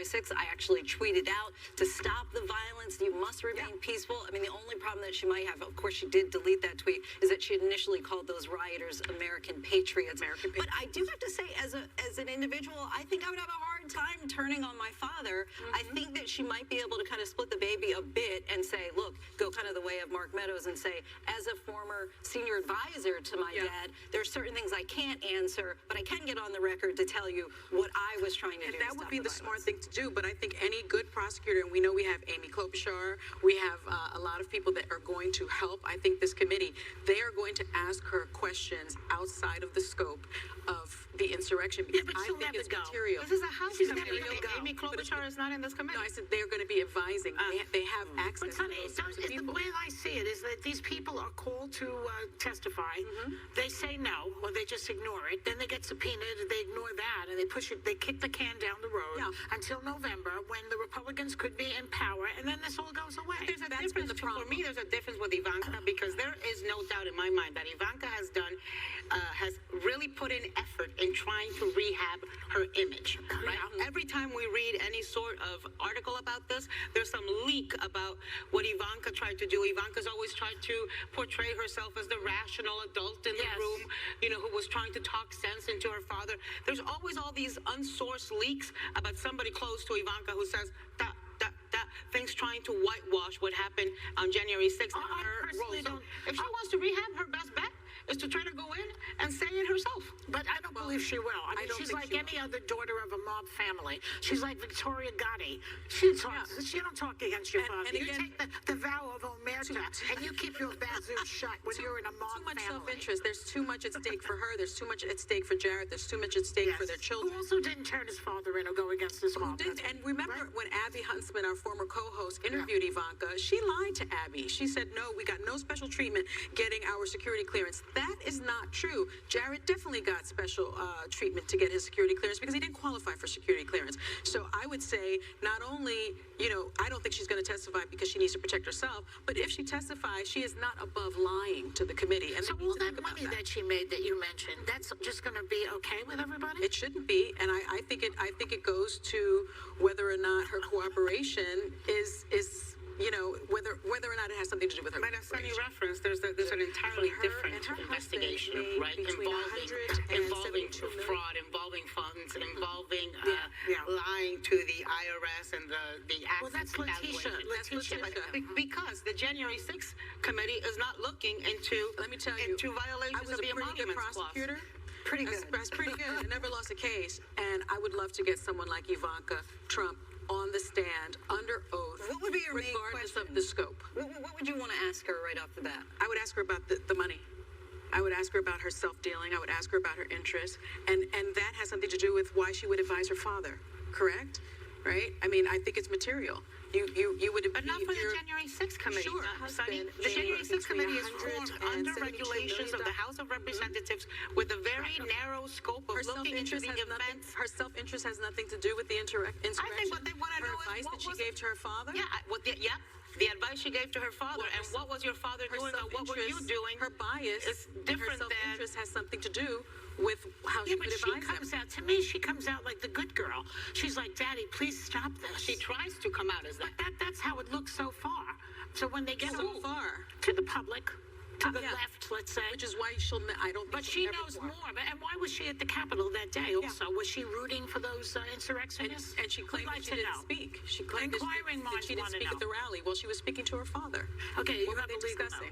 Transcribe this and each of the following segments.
6th, I actually tweeted out to stop the violence. You must remain peaceful. I mean, the only problem that she might have, of course, she did delete that tweet, is that she initially called those rioters American patriots. But I do have to say, as an individual, I think I would have a hard time turning on my father. I think that she might be able to kind of split the baby a bit and say, look, go kind of the way of Mark Meadows and say, as a former senior advisor to my dad, there are certain things I can't answer, but I can get on the record to tell you what I was trying to do. That would be the smart thing to do, but I think any good prosecutor, and we know we have Amy Klobuchar, we have a lot of people that are going to help. I think this committee, they are going to ask her questions outside of the scope of the insurrection, because I think it's material. This is a House committee. Amy Klobuchar is not in this committee. No, I said they're going to be advising. They have access to those sorts of people. The way I see it is that these people are called to testify. They say no, or they just ignore it. Then they get subpoenaed, they ignore that, and they push it. They kick the can down the road until November, when the Republicans could be in power, and then this all goes away. There's a difference. For me, there's a difference with Ivanka, because there is no doubt in my mind that Ivanka has really put in effort in trying to rehab her image. Right? Every time we read any sort of article about this, there's some leak about what Ivanka tried to do. Ivanka's always tried to portray herself as the rational adult in the room, you know, who was trying to talk sense into her father. There's always all these unsourced leaks about somebody close to Ivanka who says things trying to whitewash what happened on January 6th. If she wants to rehab, her best bet is to try to go in and say it herself. But I don't believe she will. I mean, she's like any other daughter of a mob family. She's like Victoria Gotti. She don't talk against your father. You take the vow of omerta and you keep your bazoo shut when you're in a mob family. Too much self-interest. There's too much at stake for her. There's too much at stake for Jared. There's too much at stake for their children. Who also didn't turn his father in or go against his mom. And remember when Abby Huntsman, our former co-host, interviewed Ivanka, she lied to Abby. She said, no, we got no special treatment getting our security clearance. That is not true. Jared definitely got special treatment to get his security clearance because he didn't qualify for security clearance. So I would say not only, you know, I don't think she's going to testify because she needs to protect herself, but if she testifies, she is not above lying to the committee. And so all that money that she made that you mentioned, that's just going to be okay with everybody? It shouldn't be, and I think it goes to whether or not her cooperation is you know, whether or not it has something to do with her. But as Sunny referenced, there's an entirely different investigation, right? Involving fraud, involving funds, involving lying to the IRS and the assets. Well, that's Letitia. Because the January 6th committee is not looking into, let me tell you, violations of the emoluments clause. Pretty good. That's pretty good. I never lost a case, and I would love to get someone like Ivanka Trump on the stand under oath. What would be your main regardless question? of the scope? What would you want to ask her right off the bat? I would ask her about the money. I would ask her about her self-dealing. I would ask her about her interests, and that has something to do with why she would advise her father. Correct? Right? I mean, I think it's material. You would. But not for the January 6th committee. Sure. Sonny, the January 6th committee is formed under regulations of the House of Representatives with a very narrow scope of looking into the events. Her self-interest has nothing to do with the insurrection. I think what they want to know is advice that she gave to her father. The advice she gave to her father, and what was your father doing, and what were you doing? Her bias is different. Her self-interest has something to do with how she would advise him. To me, she comes out like the good girl. She's like, Daddy, please stop this. She tries to come out as that. But that's how it looks so far. So when they get so far to the public, to the left, let's say. Which is why I don't think but she knows more. And why was she at the Capitol that day also? Was she rooting for those insurrectionists? And she claimed that she didn't speak. She claimed that she didn't speak at the rally. Well, she was speaking to her father. Okay, what were they discussing?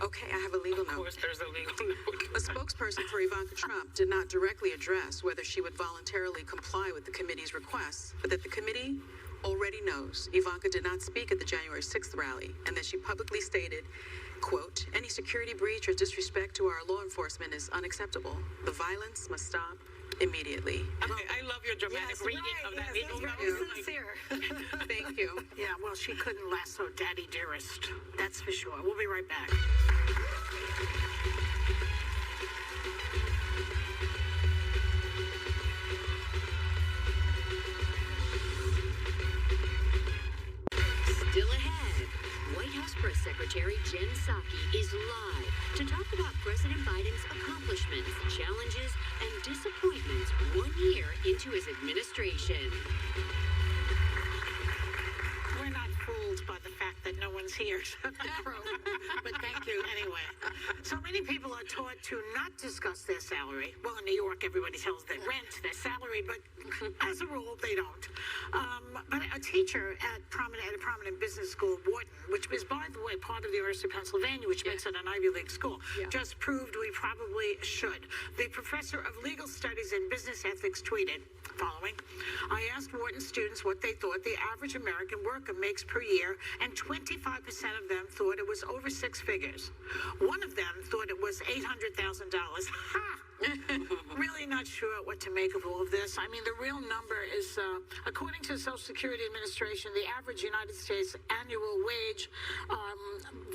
Okay, I have a legal note. Of course, there's a legal note. A spokesperson for Ivanka Trump did not directly address whether she would voluntarily comply with the committee's requests, but that the committee already knows Ivanka did not speak at the January 6th rally, and that she publicly stated, quote, any security breach or disrespect to our law enforcement is unacceptable. The violence must stop immediately. Okay, I love your dramatic reading of that legal note. Sincere. Thank you. Yeah, well, she couldn't lasso Daddy Dearest. That's for sure. We'll be right back. Still ahead, White House Press Secretary Jen Psaki is live to talk about President Biden's accomplishments, challenges, and disappointments 1 year into his administration. no one's here except the crew. But thank you anyway. So many people are taught to not discuss their salary. Well, in New York, everybody tells their rent, their salary, but as a rule, they don't. But a teacher at a prominent business school, Wharton, which was, by the way, part of the University of Pennsylvania, which makes it an Ivy League school, just proved we probably should. The professor of legal studies and business ethics tweeted, following, I asked Wharton students what they thought the average American worker makes per year, and 25% of them thought it was over six figures. One of them thought it was $800,000. Ha! Really not sure what to make of all of this. I mean, the real number is, according to the Social Security Administration, the average United States annual wage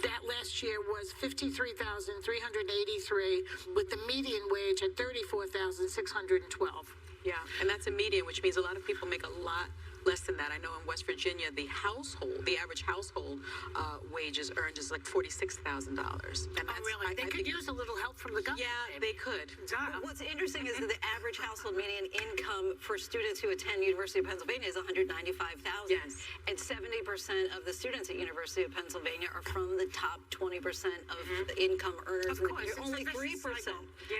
that last year was $53,383, with the median wage at $34,612. Yeah, and that's a median, which means a lot of people make a lot less than that. I know in West Virginia, the average household wages earned is like $46,000. And that's, really? They could use a little help from the government. Yeah, they could. What's interesting is that the average household median income for students who attend University of Pennsylvania is $195,000. Yes. And 70% of the students at University of Pennsylvania are from the top 20% of the income earners. Of course, and only 3%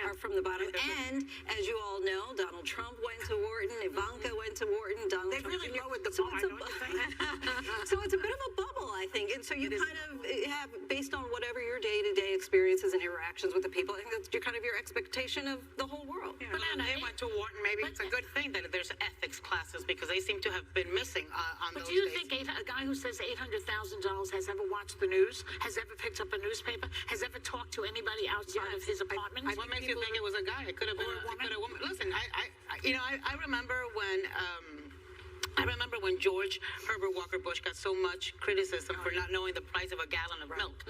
are from the bottom. And as you all know, Donald Trump went to Wharton, Ivanka went to Wharton, Donald Trump really lowered the so bar, it's a, don't you think? so it's a bit of a bubble, I think. And so you kind of have, based on whatever your day-to-day experiences and interactions with the people, I think that's your expectation of the whole world. Yeah. But they went to Wharton. Maybe it's a good thing that there's ethics classes because they seem to have been missing on those days. But do you think a guy who says $800,000 has ever watched the news, has ever picked up a newspaper, has ever talked to anybody outside of his apartment? What makes you think it was a guy? It could have been a woman. Listen, I remember when George Herbert Walker Bush got so much criticism for not knowing the price of a gallon of milk.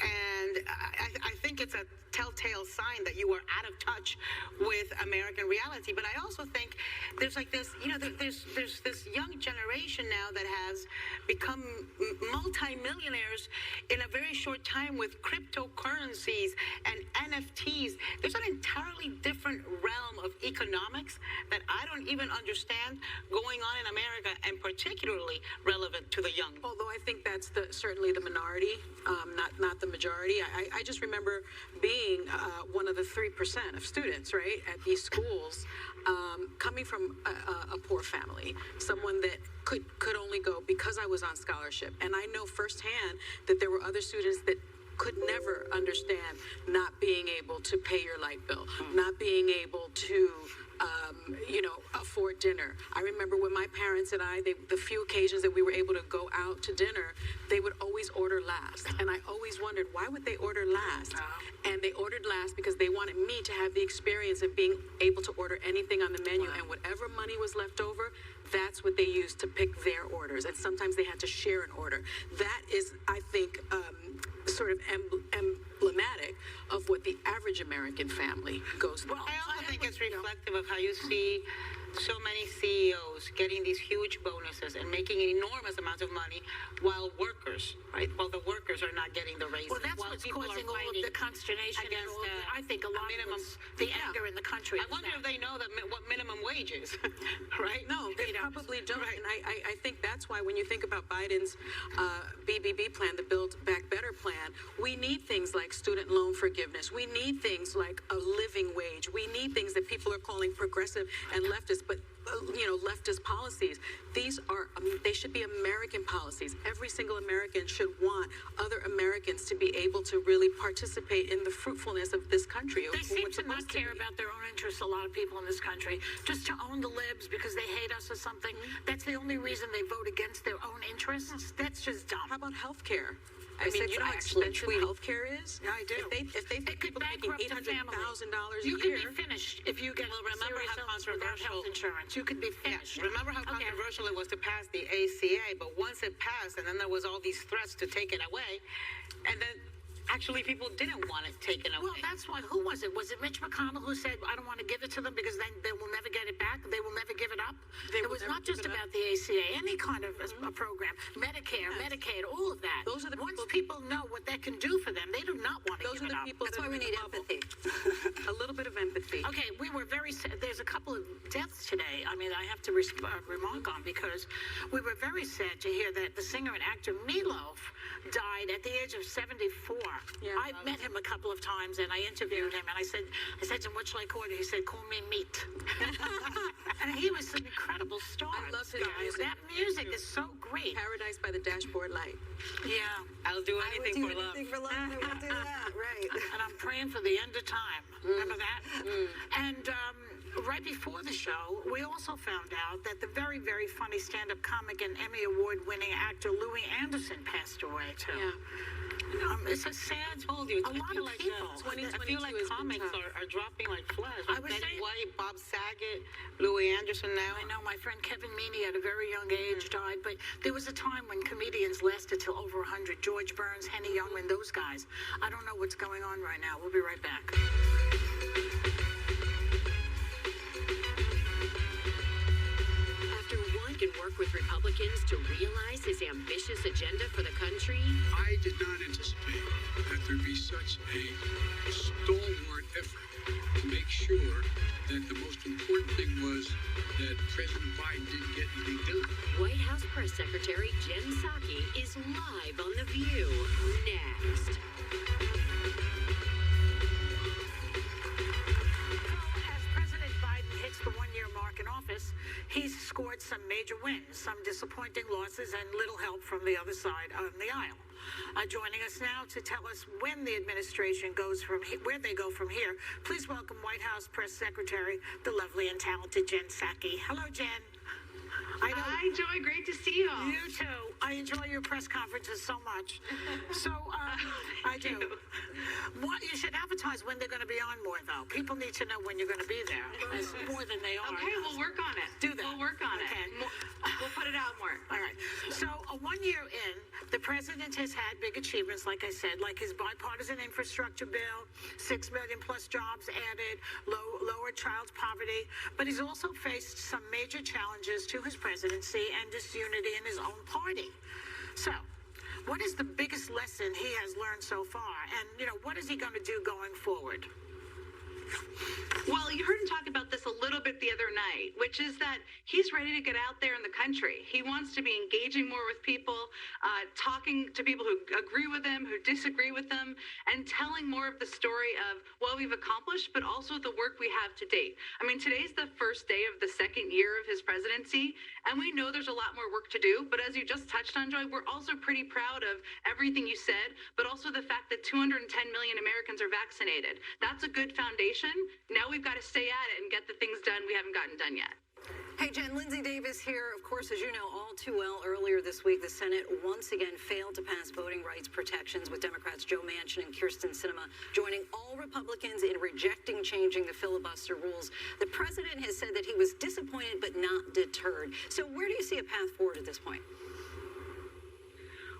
And I think it's a telltale sign that you are out of touch with American reality. But I also think there's like this, there's this young generation now that has become multimillionaires in a very short time with cryptocurrencies and NFTs. There's an entirely different realm of economics that I don't even understand going on in America, and particularly relevant to the young. Although I think that's certainly the minority, not the majority. I just remember being one of the 3% of students, right, at these schools, coming from a poor family, someone that could only go because I was on scholarship. And I know firsthand that there were other students that could never understand not being able to pay your light bill, not being able to afford dinner. I remember when my parents and the few occasions that we were able to go out to dinner, they would always order last. And I always wondered, why would they order last? And they ordered last because they wanted me to have the experience of being able to order anything on the menu. And whatever money was left over, that's what they used to pick their orders. And sometimes they had to share an order. That is, I think, sort of emblematic of what the average American family goes through. I also think it's reflective of how you see so many CEOs getting these huge bonuses and making enormous amounts of money while the workers are not getting the raises. Well, that's what's causing all of the consternation and all I think a lot of the anger in the country. I wonder if they know what minimum wage is, right? No, they probably don't. Right. And I think that's why when you think about Biden's BBB plan, the Build Back Better plan, we need things like student loan forgiveness. We need things like a living wage. We need things that people are calling progressive and leftist, but leftist policies. These are, they should be American policies. Every single American should want other Americans to be able to really participate in the fruitfulness of this country. They seem to not care about their own interests, a lot of people in this country. Just to own the libs because they hate us or something. That's the only reason they vote against their own interests. That's just dumb. How about health care? I mean, you know how expensive healthcare is? Yeah, I do. If they think people are making $800,000 a year. You could be finished if you get remember how controversial health insurance. You could be finished. Yeah, remember how controversial it was to pass the ACA, but once it passed, and then there was all these threats to take it away, and then actually people didn't want it taken away. Well, that's why. Who was it? Was it Mitch McConnell who said, I don't want to give it to them because then they will never get it back? They will never give it up? They will was not just about the ACA, any kind of a program, Medicare, Medicaid, all of that. Those are the Once people know what that can do for them, they do not want to Those give are it the up. people. That's why we need empathy. A little bit of empathy. Okay, we were very sad. There's a couple of deaths today. I mean, I have to remark on because we were very sad to hear that the singer and actor Meatloaf died at the age of 74. Yeah. I've met him a couple of times and I interviewed him and I said to him, what shall I call you? He said, call me Meat. And he was an incredible star. I love his guys. music. That music is so great. Paradise by the Dashboard Light. Yeah. I'll do anything for love. Anything for love. I would do that. Right. And I'm praying for the end of time. Remember that? And right before the show, we also found out that the very, very funny stand-up comic and Emmy Award-winning actor Louis Anderson passed away too. Yeah. It's a sad. Told you, a lot of people. 2022 I feel like has been comics tough. are dropping like flies. I was Betty saying- White, Bob Saget, Louis Anderson now. I know my friend Kevin Meaney at a very young age died, but there was a time when comedians lasted till over 100. George Burns, Henny Youngman, those guys. I don't know what's going on right now. We'll be right back. After one can work with Republicans to realize his ambitious agenda for the country, I did not anticipate that there'd be such a stalwart effort to make sure that the most important thing was that President Biden didn't get anything done. White House Press Secretary Jen Psaki is live on The View. Next. As President Biden hits the one-year mark in office, he's scored some major wins, some disappointing losses, and little help from the other side of the aisle. Joining us now to tell us when the administration goes from where they go from here, please welcome White House Press Secretary, the lovely and talented Jen Psaki. Hello, Jen. Hi, Joy. Great to see you all. You too. I enjoy your press conferences so much. So, I do. What, you should advertise when they're going to be on more, though. People need to know when you're going to be there. It's more than they are. Okay, we'll work on it. Do that. We'll work on Okay. it. We'll put it out more. All right. So, 1 year in, the president has had big achievements, like I said, like his bipartisan infrastructure bill, 6 million plus jobs added, lower child poverty. But he's also faced some major challenges to his presidency and disunity in his own party. So, what is the biggest lesson he has learned so far? And, what is he going to do going forward? Well, you heard him talk about this a little bit the other night, which is that he's ready to get out there in the country. He wants to be engaging more with people, talking to people who agree with him, who disagree with him, and telling more of the story of what we've accomplished, but also the work we have to date. I mean, today's the first day of the second year of his presidency, and we know there's a lot more work to do. But as you just touched on, Joy, we're also pretty proud of everything you said, but also the fact that 210 million Americans are vaccinated. That's a good foundation. Now we've got to stay at it and get the things done we haven't gotten done yet. Hey, Jen, Lindsay Davis here. Of course, as you know all too well, earlier this week, the Senate once again failed to pass voting rights protections, with Democrats Joe Manchin and Kyrsten Sinema joining all Republicans in rejecting changing the filibuster rules. The president has said that he was disappointed but not deterred. So where do you see a path forward at this point?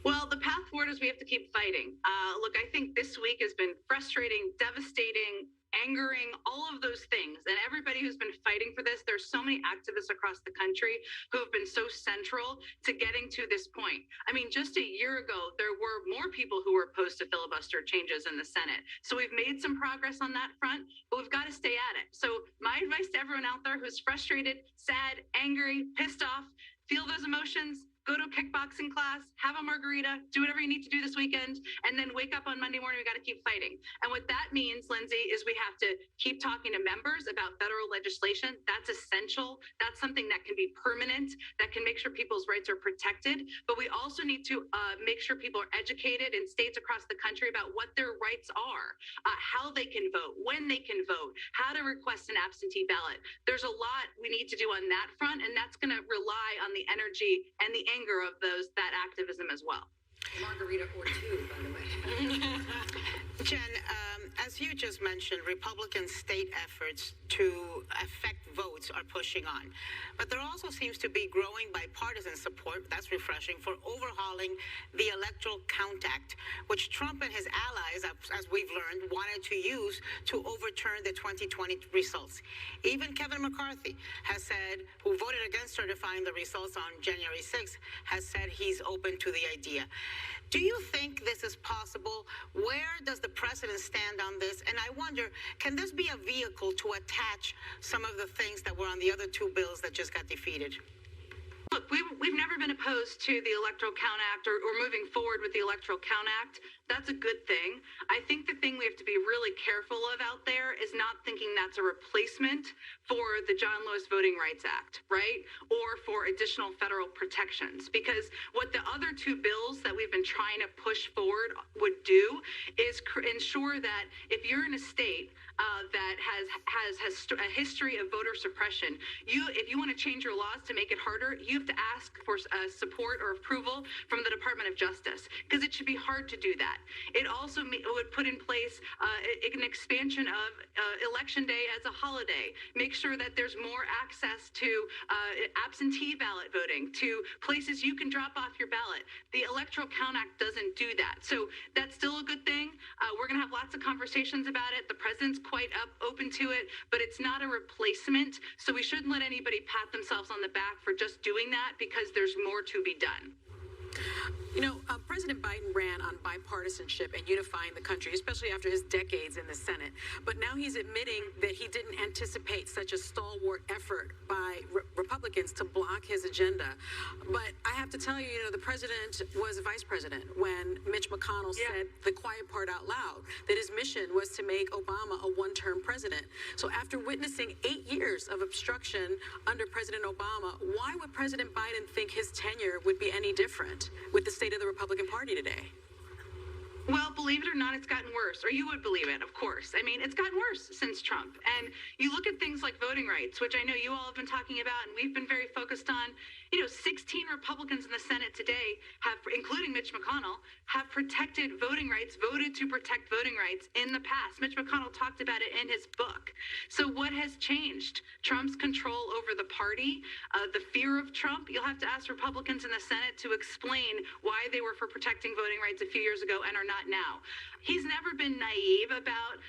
Well, the path forward is we have to keep fighting. Look, I think this week has been frustrating, devastating, angering, all of those things. And everybody who's been fighting for this, there's so many activists across the country who have been so central to getting to this point. I mean, just a year ago, there were more people who were opposed to filibuster changes in the Senate. So we've made some progress on that front, but we've got to stay at it. So my advice to everyone out there who's frustrated, sad, angry, pissed off, feel those emotions, go to a kickboxing class, have a margarita, do whatever you need to do this weekend, and then wake up on Monday morning. We got to keep fighting. And what that means, Lindsay, is we have to keep talking to members about federal legislation. That's essential. That's something that can be permanent, that can make sure people's rights are protected. But we also need to make sure people are educated in states across the country about what their rights are, how they can vote, when they can vote, how to request an absentee ballot. There's a lot we need to do on that front, and that's going to rely on the energy and the anger of that activism as well. Margarita or two, by the way. Jen, as you just mentioned, Republican state efforts to affect votes are pushing on. But there also seems to be growing bipartisan support, that's refreshing, for overhauling the Electoral Count Act, which Trump and his allies, as we've learned, wanted to use to overturn the 2020 results. Even Kevin McCarthy has said, who voted against certifying the results on January 6th, has said he's open to the idea. Do you think this is possible? Where does the president stand on this? And I wonder, can this be a vehicle to attach some of the things that were on the other two bills that just got defeated? Look, we've never been opposed to the Electoral Count Act or moving forward with the Electoral Count Act. That's a good thing. I think the thing we have to be really careful of out there is not thinking that's a replacement for the John Lewis Voting Rights Act, right? Or for additional federal protections. Because what the other two bills that we've been trying to push forward would do is ensure that if you're in a state that has a history of voter suppression, if you want to change your laws to make it harder, you have to ask for support or approval from the Department of Justice, because it should be hard to do that. It also would put in place an expansion of Election Day as a holiday, make sure that there's more access to absentee ballot voting, to places you can drop off your ballot. The Electoral Count Act doesn't do that. So that's still a good thing. We're going to have lots of conversations about it. The president's quite open to it, but it's not a replacement. So we shouldn't let anybody pat themselves on the back for just doing that, because there's more to be done. You know, President Biden ran on bipartisanship and unifying the country, especially after his decades in the Senate. But now he's admitting that he didn't anticipate such a stalwart effort by Republicans to block his agenda. But I have to tell you, the president was vice president when Mitch McConnell said the quiet part out loud, that his mission was to make Obama a one-term president. So after witnessing 8 years of obstruction under President Obama, why would President Biden think his tenure would be any different with the state of the Republican Party today? Well, believe it or not, it's gotten worse. Or you would believe it, of course. I mean, it's gotten worse since Trump. And you look at things like voting rights, which I know you all have been talking about and we've been very focused on. 16 Republicans in the Senate today have, including Mitch McConnell, have protected voting rights, voted to protect voting rights in the past. Mitch McConnell talked about it in his book. So what has changed? Trump's control over the party, the fear of Trump. You'll have to ask Republicans in the Senate to explain why they were for protecting voting rights a few years ago and are not now. He's never been naive about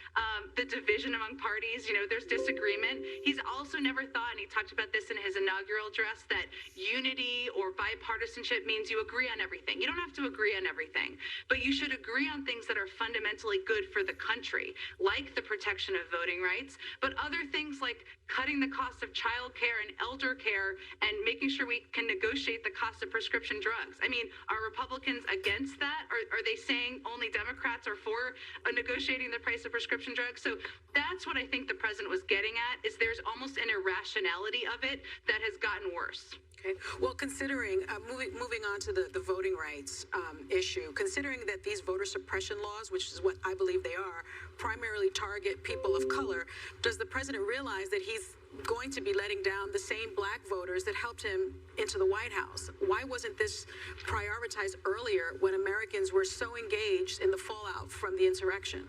the division among parties. There's disagreement. He's also never thought, and he talked about this in his inaugural address, that unity or bipartisanship means you agree on everything. You don't have to agree on everything, but you should agree on things that are fundamentally good for the country, like the protection of voting rights, but other things like cutting the cost of child care and elder care and making sure we can negotiate the cost of prescription drugs. I mean, are Republicans against that? Are they saying only Democrats are for negotiating the price of prescription drugs? So that's what I think the president was getting at, is there's almost an irrationality of it that has gotten worse. Okay. Well, considering, moving on to the voting rights issue, considering that these voter suppression laws, which is what I believe they are, primarily target people of color, does the president realize that he's going to be letting down the same black voters that helped him into the White House? Why wasn't this prioritized earlier when Americans were so engaged in the fallout from the insurrection?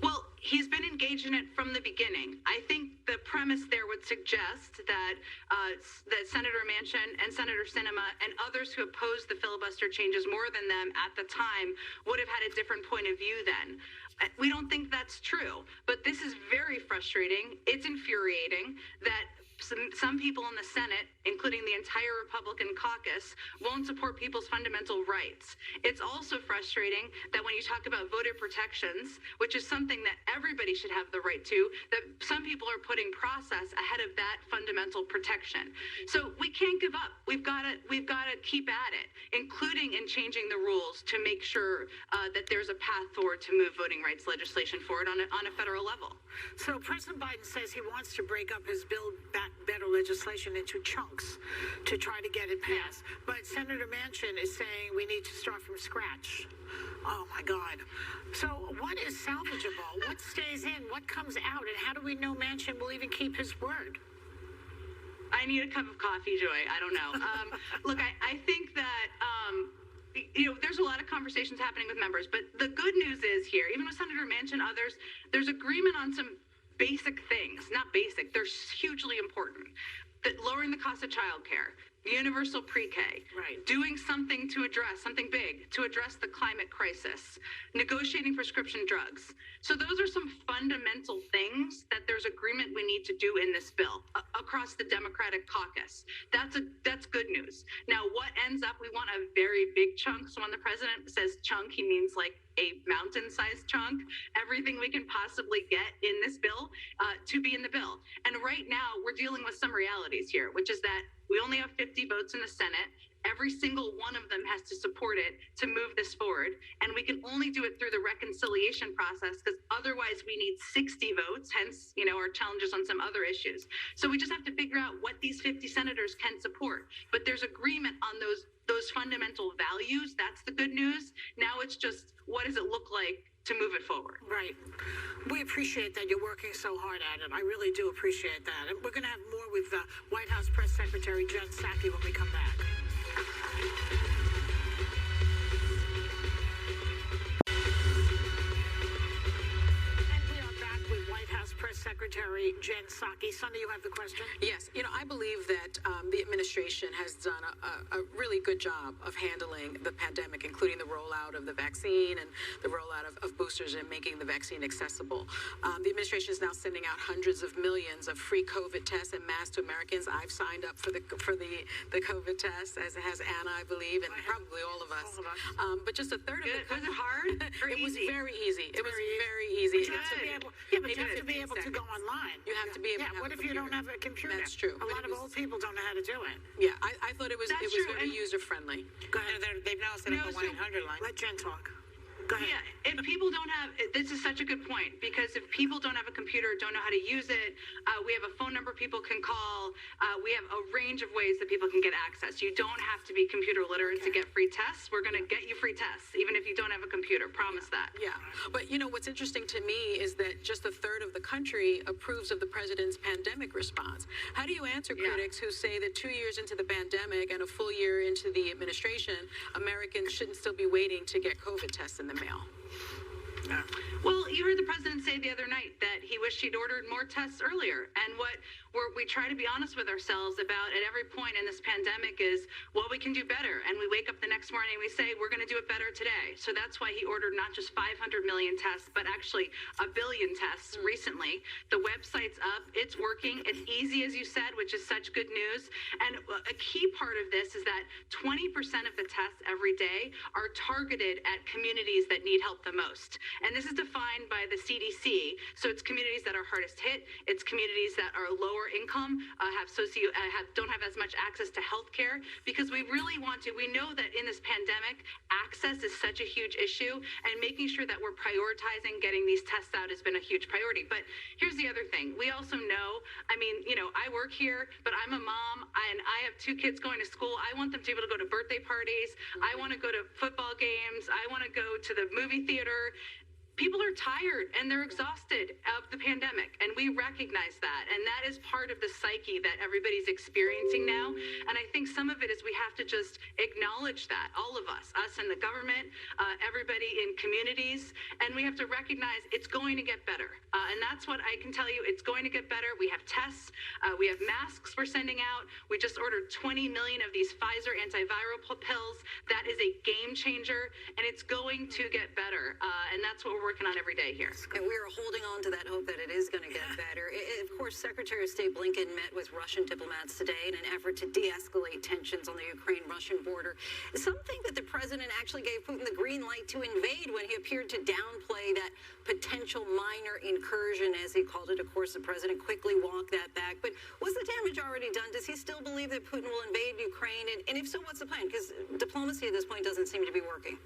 Well, he's been engaged in it from the beginning. I think the premise there would suggest that that Senator Manchin and Senator Sinema and others who opposed the filibuster changes more than them at the time would have had a different point of view then. We don't think that's true, but this is very frustrating. It's infuriating that some people in the Senate, including the entire Republican caucus, won't support people's fundamental rights. It's also frustrating that when you talk about voter protections, which is something that everybody should have the right to, that some people are putting process ahead of that fundamental protection. So we can't give up. We've got to keep at it, including in changing the rules to make sure that there's a path forward to move voting rights legislation forward on a federal level. So President Biden says he wants to break up his Build Back Better legislation into chunks to try to get it passed. But Senator Manchin is saying we need to start from scratch. Oh, my God. So what is salvageable? What stays in? What comes out? And how do we know Manchin will even keep his word? I need a cup of coffee, Joy. I don't know. Look, I think that there's a lot of conversations happening with members, but the good news is here, even with Senator Manchin and others, there's agreement on some basic things. Not basic, they're hugely important. That lowering the cost of childcare, universal pre-K, Right. doing something to address something big to address the climate crisis, negotiating prescription drugs. So those are some fundamental things that there's agreement we need to do in this bill across the Democratic caucus. That's good news. Now, what ends up? We want a very big chunk. So when the president says chunk, he means like a mountain-sized chunk. Everything we can possibly get in this bill to be in the bill. And right now, we're dealing with some realities here, which is that we only have 50 votes in the Senate. Every single one of them has to support it to move this forward. And we can only do it through the reconciliation process because otherwise we need 60 votes, hence, our challenges on some other issues. So we just have to figure out what these 50 senators can support. But there's agreement on those fundamental values. That's the good news. Now it's just, what does it look like to move it forward? Right. We appreciate that you're working so hard at it. I really do appreciate that. And we're going to have more with White House Press Secretary Jen Psaki when we come back. And we are back with White House Press Secretary Jen Psaki. Sunday, you have the question? Yes, I believe that the administration has done a really good job of handling the pandemic, including the rollout of the vaccine and the rollout of boosters and making the vaccine accessible. The administration is now sending out hundreds of millions of free COVID tests and masks to Americans. I've signed up for the COVID test, as has Anna, I believe, and probably all of us. But just a third of it. Was it hard? It was very easy. It was very easy. But you have to be able, but you have to be able to go online. You have to be able to have what a if you don't computer? have a computer? That's true. A lot of old people don't know how to do it. Yeah, I thought it was That's very true, and- user-friendly. Go ahead. They've now set up No, a so- 1-800 line. Let Jen talk. Go ahead. Yeah, if people don't have, this is such a good point, because if people don't have a computer, don't know how to use it, we have a phone number people can call. We have a range of ways that people can get access. You don't have to be computer literate to get free tests. We're going to get you free tests, even if you don't have a computer. Promise that. Yeah, but what's interesting to me is that just a third of the country approves of the president's pandemic response. How do you answer critics who say that 2 years into the pandemic and a full year into the administration, Americans shouldn't still be waiting to get COVID tests in the mail? Well, you heard the president say the other night that he wished he'd ordered more tests earlier. And what we try to be honest with ourselves about at every point in this pandemic is, well, we can do better. And we wake up the next morning and we say, we're going to do it better today. So that's why he ordered not just 500 million tests, but actually 1 billion tests recently. The website's up. It's working. It's easy, as you said, which is such good news. And a key part of this is that 20% of the tests every day are targeted at communities that need help the most. And this is defined by the CDC. So it's communities that are hardest hit. It's communities that are lower income, don't have as much access to health care, because we really want to. We know that in this pandemic, access is such a huge issue, and making sure that we're prioritizing getting these tests out has been a huge priority. But here's the other thing. We also know, I work here, but I'm a mom, and I have 2 kids going to school. I want them to be able to go to birthday parties. I want to go to football games. I want to go to the movie theater. People are tired and they're exhausted of the pandemic, and we recognize that. And that is part of the psyche that everybody's experiencing now. And I think some of it is we have to just acknowledge that, all of us in the government, everybody in communities, and we have to recognize it's going to get better. And that's what I can tell you. It's going to get better. We have tests. We have masks we're sending out. We just ordered 20 million of these Pfizer antiviral pills. That is a game changer, and it's going to get better. And that's what we're working on every day here. And we are holding on to that hope that it is going to get better. Of course, Secretary of State Blinken met with Russian diplomats today in an effort to de-escalate tensions on the Ukraine-Russian border. Some think that the president actually gave Putin the green light to invade when he appeared to downplay that potential minor incursion, as he called it. Of course, the president quickly walked that back. But was the damage already done? Does he still believe that Putin will invade Ukraine? And if so, what's the plan? Because diplomacy at this point doesn't seem to be working.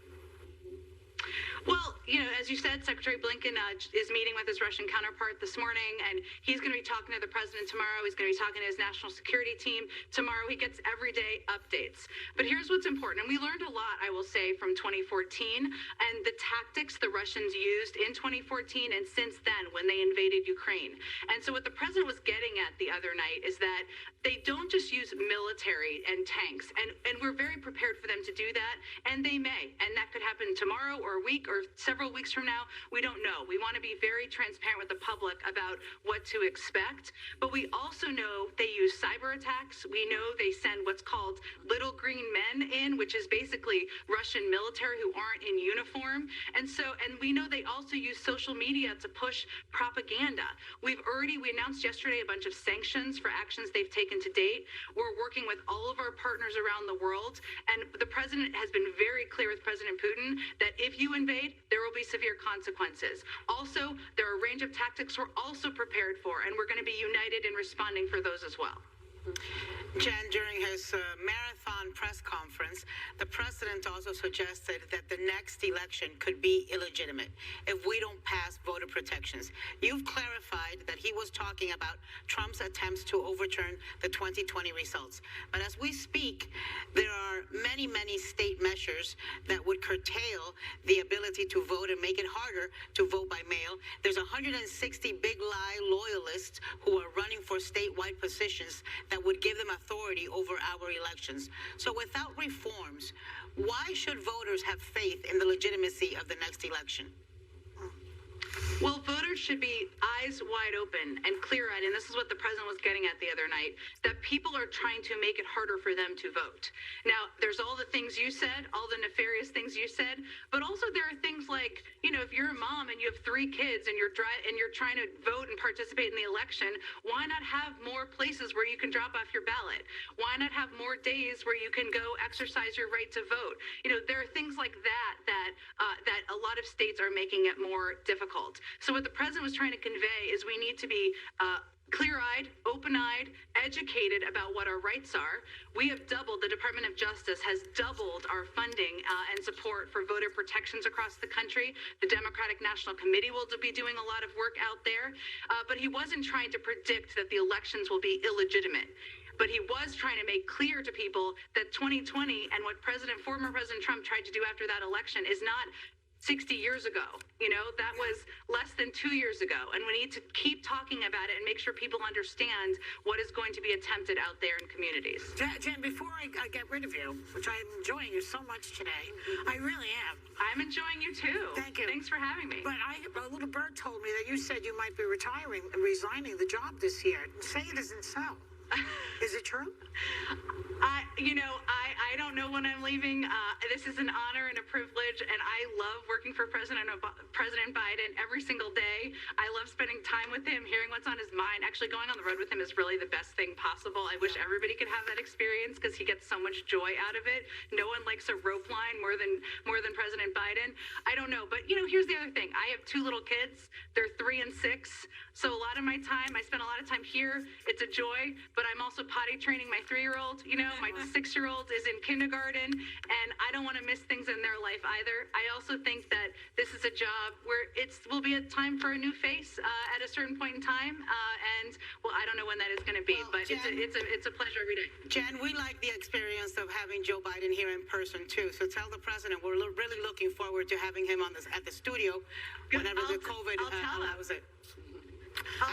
Well, as you said, Secretary Blinken is meeting with his Russian counterpart this morning, and he's going to be talking to the president tomorrow. He's going to be talking to his national security team tomorrow. He gets everyday updates. But here's what's important, and we learned a lot, I will say, from 2014 and the tactics the Russians used in 2014 and since then when they invaded Ukraine. And so what the president was getting at the other night is that they don't just use military and tanks, and we're very prepared for them to do that, and they may, and that could happen tomorrow or a week or several weeks from now. We don't know. We want to be very transparent with the public about what to expect, but we also know they use cyber attacks. We know they send what's called little green men in, which is basically Russian military who aren't in uniform, and we know they also use social media to push propaganda. We announced yesterday a bunch of sanctions for actions they've taken to date. We're working with all of our partners around the world, and the president has been very clear with President Putin that if you invade, there will be severe consequences. Also, there are a range of tactics we're also prepared for, and we're going to be united in responding for those as well. Jen, during his marathon press conference, the president also suggested that the next election could be illegitimate if we don't pass voter protections. You've clarified that he was talking about Trump's attempts to overturn the 2020 results. But as we speak, there are many, many state measures that would curtail the ability to vote and make it harder to vote by mail. There's 160 big lie loyalists who are running for statewide positions that would give them authority over our elections. So without reforms, why should voters have faith in the legitimacy of the next election? Well, voters should be eyes wide open and clear-eyed, and this is what the president was getting at the other night, that people are trying to make it harder for them to vote. Now, there's all the things you said, all the nefarious things you said, but also there are things like, if you're a mom and you have 3 kids and you're trying to vote and participate in the election, why not have more places where you can drop off your ballot? Why not have more days where you can go exercise your right to vote? There are things like that a lot of states are making it more difficult. So what the president was trying to convey is we need to be clear-eyed, open-eyed, educated about what our rights are. We have doubled, the Department of Justice has doubled our funding and support for voter protections across the country. The Democratic National Committee will be doing a lot of work out there. But he wasn't trying to predict that the elections will be illegitimate. But he was trying to make clear to people that 2020 and what former President Trump tried to do after that election is not 60 years ago. That was less than 2 years ago. And we need to keep talking about it and make sure people understand what is going to be attempted out there in communities. Jen, before I get rid of you, which I'm enjoying you so much today, I really am. I'm enjoying you too. Thank you. Thanks for having me. But a little bird told me that you said you might be resigning the job this year. Say it isn't so. Is it true? I don't know when I'm leaving. This is an honor and a privilege, and I love working for President Biden every single day. I love spending time with him, hearing what's on his mind. Actually, going on the road with him is really the best thing possible. I wish everybody could have that experience because he gets so much joy out of it. No one likes a rope line more than President Biden. I don't know, but here's the other thing. I have 2 little kids. They're 3 and 6. So a lot of my time, I spend a lot of time here. It's a joy, but I'm also potty training my 3-year-old. My 6-year-old is in kindergarten, and I don't want to miss things in their life either. I also think that this is a job where will be a time for a new face at a certain point in time, and I don't know when that is going to be, but Jen, it's a pleasure every day. Jen, we like the experience of having Joe Biden here in person too. So tell the president we're really looking forward to having him at the studio whenever the COVID allows it.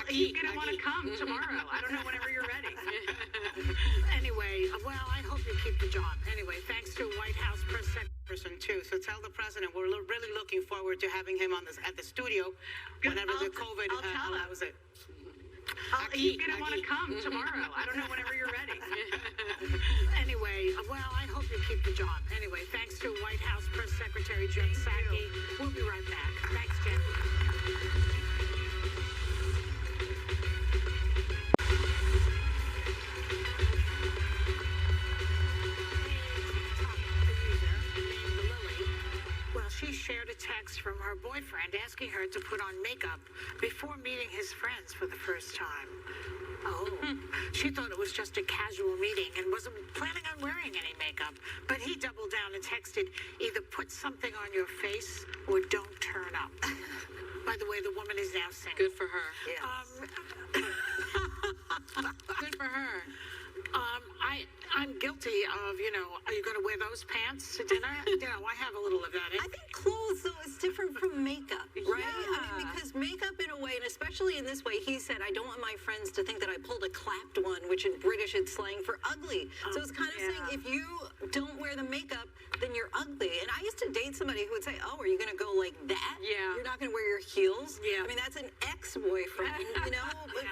He's going to want to come tomorrow. I don't know, whenever you're ready. Anyway, I hope you keep the job. Anyway, thanks to White House press secretary too. So tell the president we're really looking forward to having him at the studio whenever the COVID allows it. He's going to want to come tomorrow. I don't know, whenever you're ready. Anyway, I hope you keep the job. Anyway, thanks to White House press secretary Jen Psaki. We'll be right back. Thanks, Jen. She shared a text from her boyfriend asking her to put on makeup before meeting his friends for the first time. Oh, she thought it was just a casual meeting and wasn't planning on wearing any makeup. But he doubled down and texted, either put something on your face or don't turn up. By the way, the woman is now single. Good for her. Yeah. Good for her. I'm guilty of, are you going to wear those pants to dinner? I have a little of that. I think clothes, though, is different from makeup, right? Yeah. I mean, because makeup, in a way, and especially in this way, he said, I don't want my friends to think that I pulled a clapped one, which in British it's slang for ugly. So it's kind of saying, if you don't wear the makeup, then you're ugly. And I used to date somebody who would say, oh, are you going to go like that? Yeah. You're not going to wear your heels? Yeah. I mean, that's an ex-boyfriend,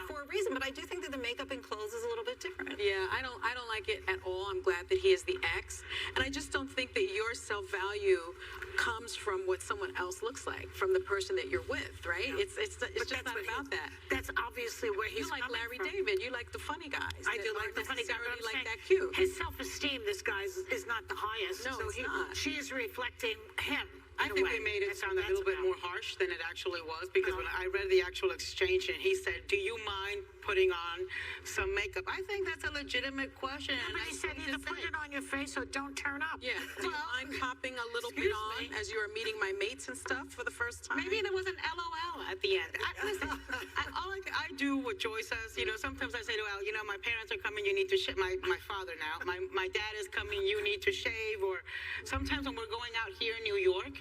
for a reason. But I do think that the makeup and clothes is a little bit different. Yeah, I don't like it at all. I'm glad that he is the ex. And I just don't think that your self-value comes from what someone else looks like, from the person that you're with, right? Yeah. It's just not about that. That's obviously where he's You like coming Larry from. David. You like the funny guys. I do that like aren't the funny guy, but necessarily I'm like saying that cute. his self-esteem, this guy's, is not the highest. No, so it's not. She is reflecting him. I think they made it sound a little bit more harsh than it actually was, because when I read the actual exchange and he said, do you mind putting on some makeup? I think that's a legitimate question. and But I he said think either to put say. it on your face or don't turn up. Yeah. Do you mind popping a little bit on as you are meeting my mates and stuff for the first time? Maybe there was an LOL at the end. Listen, all I do what Joy says, sometimes I say to Al, my parents are coming, you need to shave. My father now, my dad is coming, you need to shave. Or sometimes when we're going out here in New York,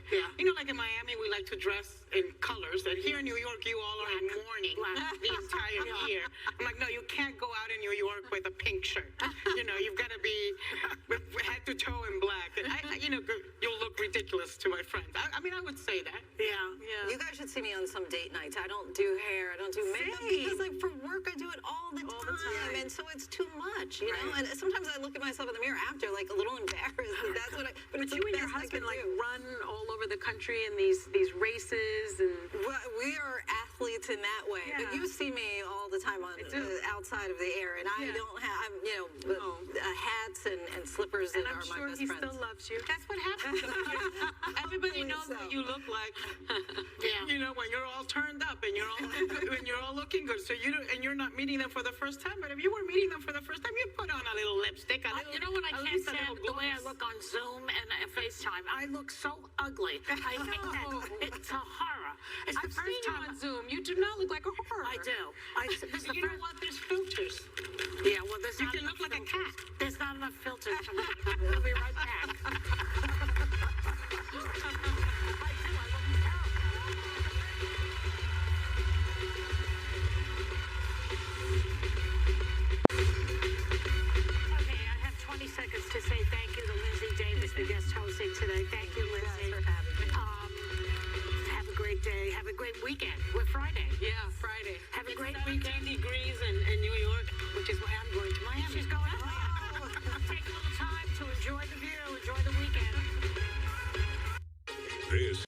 like in Miami, we like to dress in colors. And here in New York, you all are in mourning the entire year. I'm like, no, you can't go out in New York with a pink shirt. You've got to be head to toe in black. And you'll look ridiculous to my friends. I mean, I would say that. Yeah. You guys should see me on some date nights. I don't do hair. I don't do makeup because, for work, I do it all the time. And so it's too much, you know? And sometimes I look at myself in the mirror after, a little embarrassed. But that's what but it's you and your husband, run all over the country in these races and... Well, we are athletes in that way. Yeah. But you see me all the time on outside of the air. And I don't have, hats and slippers And that I'm are sure my best he friends. still loves you. That's what happens. Everybody knows what you look like. When you're all turned up and you're all looking good. So you're not meeting them for the first time. But if you were meeting them for the first time, you put on a little lipstick. You know what I can't stand? The way I look on Zoom and FaceTime. I look so ugly. I hate that. It's a horror. It's the I've first seen you time. on Zoom. You do not look like a horror. I do. This is the You know first. what? There's filters. Yeah, well, there's You not can enough look like a filters. cat. There's not enough filters for me. I'll be right back. I do. I look terrible. Okay, I have 20 seconds to say thank you to Lindsay Davis, the guest hosting today. Thank you, Lindsay. for having me. Have a great day. Have a great weekend. We're Friday. Yeah, Friday. Have a great 17 weekend. degrees in New York, which is why I'm going to Miami. She's going to take a little time to enjoy the view, enjoy the weekend. This